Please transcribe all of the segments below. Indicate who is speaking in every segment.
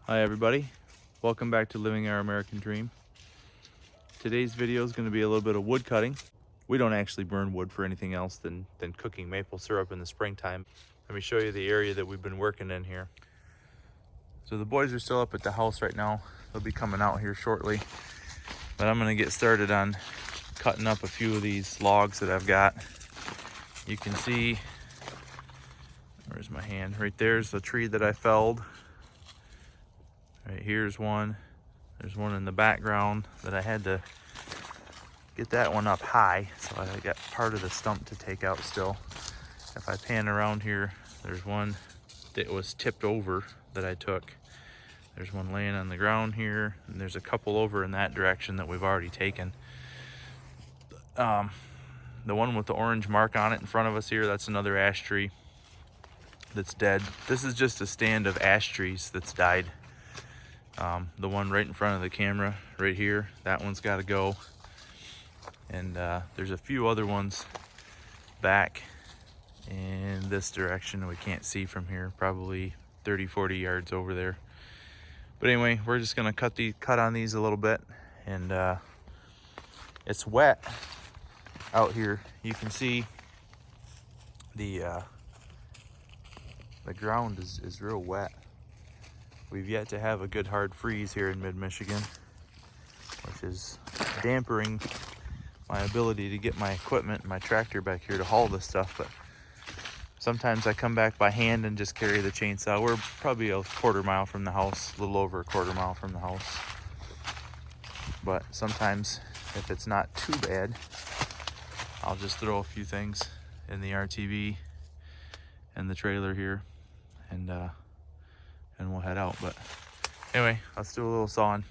Speaker 1: Hi everybody, welcome back to Living Our American Dream. Today's video is going to be a little bit of wood cutting. We don't actually burn wood for anything else than cooking maple syrup in the springtime. Let me show you the area that we've been working in here. So the boys are still up at the house right now. They'll be coming out here shortly. But I'm going to get started on cutting up a few of these logs that I've got. You can see, where's my hand? Right there's the tree that I felled. Right here's one. There's one in the background that I had to get that one up high, so I got part of the stump to take out still. If I pan around here, there's one that was tipped over that I took. There's one laying on the ground here, and there's a couple over in that direction that we've already taken. The one with the orange mark on it in front of us here, that's another ash tree that's dead. This is just a stand of ash trees that's died. The one right in front of the camera right here, that one's got to go. And there's a few other ones back in this direction we can't see from here, probably 30-40 yards over there. But anyway, we're just gonna cut on these a little bit. And it's wet out here. You can see the ground is real wet. We've yet to have a good hard freeze here in mid-Michigan, which is dampering my ability to get my equipment and my tractor back here to haul this stuff. But sometimes I come back by hand and just carry the chainsaw. We're probably a quarter mile from the house, a little over a quarter mile from the house. But sometimes, if it's not too bad, I'll just throw a few things in the RTV and the trailer here, and we'll head out. But anyway, let's do a little sawing.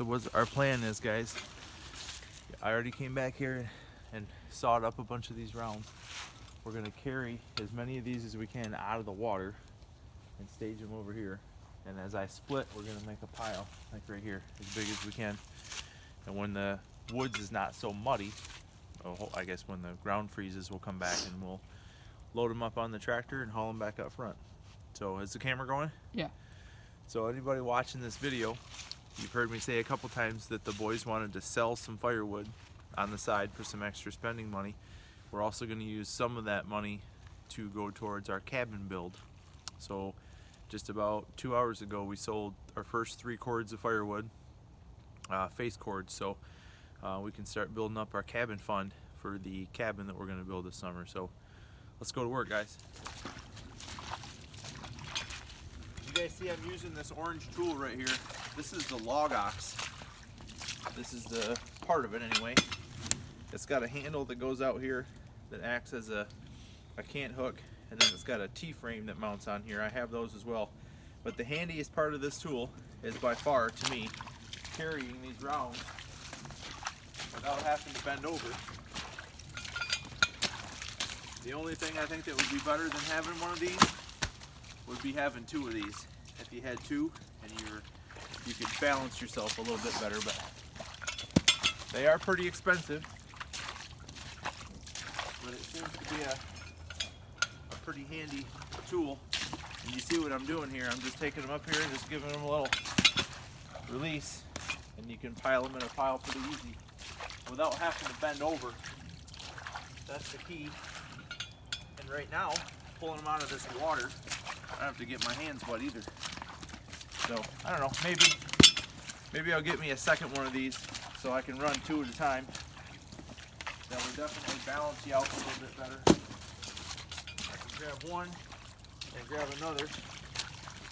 Speaker 1: So what our plan is, guys, I already came back here and sawed up a bunch of these rounds. We're gonna carry as many of these as we can out of the water and stage them over here. And as I split, we're gonna make a pile, like right here, as big as we can. And when the woods is not so muddy, I guess when the ground freezes, we'll come back and we'll load them up on the tractor and haul them back up front. So is the camera going?
Speaker 2: Yeah.
Speaker 1: So anybody watching this video, you've heard me say a couple times that the boys wanted to sell some firewood on the side for some extra spending money. We're also going to use some of that money to go towards our cabin build. So just about 2 hours ago, we sold our first 3 cords of firewood, face cords, so we can start building up our cabin fund for the cabin that we're going to build this summer. So let's go to work, guys. You guys see I'm using this orange tool right here. This is the log ox. This is the part of it anyway. It's got a handle that goes out here that acts as a cant hook, and then it's got a T-frame that mounts on here. I have those as well. But the handiest part of this tool is by far, to me, carrying these rounds without having to bend over. The only thing I think that would be better than having one of these would be having 2 of these. If you had 2 and you could balance yourself a little bit better, but they are pretty expensive. But it seems to be a pretty handy tool. And you see what I'm doing here. I'm just taking them up here and just giving them a little release, and you can pile them in a pile pretty easy without having to bend over. That's the key. And right now, pulling them out of this water, I don't have to get my hands wet either. So I don't know, maybe I'll get me a second one of these so I can run 2 at a time. That will definitely balance you out a little bit better. I can grab one and grab another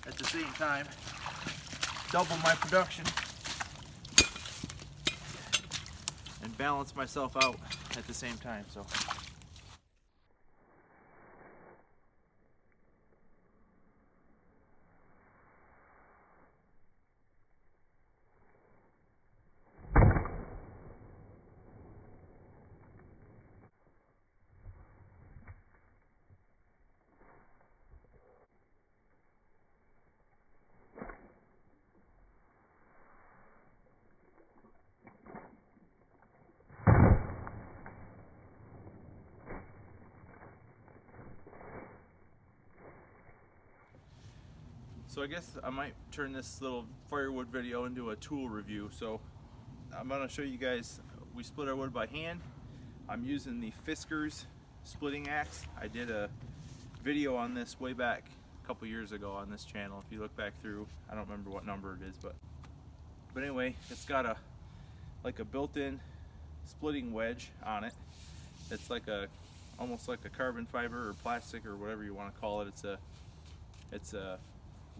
Speaker 1: at the same time. Double my production and balance myself out at the same time. So I guess I might turn this little firewood video into a tool review. So I'm going to show you guys, we split our wood by hand. I'm using the Fiskars splitting axe. I did a video on this way back a couple years ago on this channel. If you look back through, I don't remember what number it is, but anyway, it's got like a built-in splitting wedge on it. It's like almost like a carbon fiber or plastic or whatever you want to call it. It's a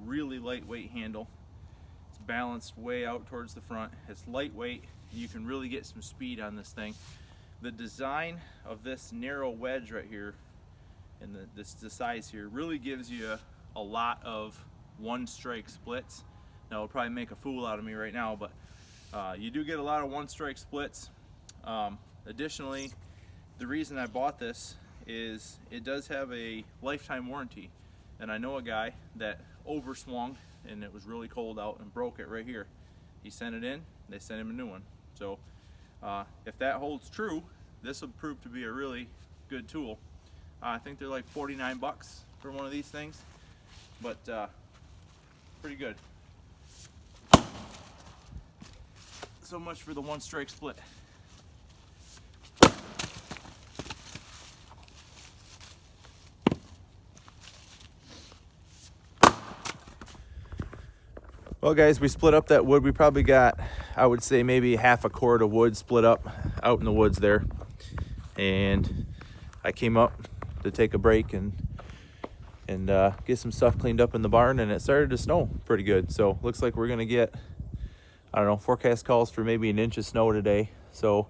Speaker 1: really lightweight handle. It's balanced way out towards the front. It's lightweight. You can really get some speed on this thing. The design of this narrow wedge right here and the size here really gives you a lot of one-strike splits. Now it'll probably make a fool out of me right now, but you do get a lot of one-strike splits. Additionally, the reason I bought this is it does have a lifetime warranty, and I know a guy that overswung and it was really cold out and broke it right here. He sent it in, they sent him a new one. So if that holds true, this will prove to be a really good tool. I think they're like 49 bucks for one of these things, but pretty good. So much for the one-strike split. Well guys, we split up that wood. We probably got, I would say, maybe half a cord of wood split up out in the woods there. And I came up to take a break and get some stuff cleaned up in the barn, and it started to snow pretty good. So looks like we're gonna get, I don't know, forecast calls for maybe an inch of snow today. So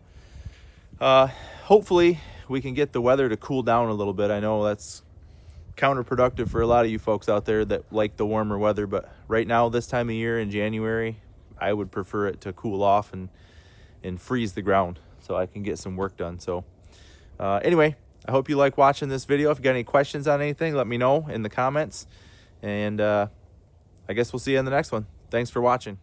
Speaker 1: hopefully we can get the weather to cool down a little bit. I know that's counterproductive for a lot of you folks out there that like the warmer weather, but right now, this time of year in January, I would prefer it to cool off and freeze the ground so I can get some work done. So anyway, I hope you like watching this video. If you got any questions on anything, let me know in the comments. And I guess we'll see you in the next one. Thanks for watching.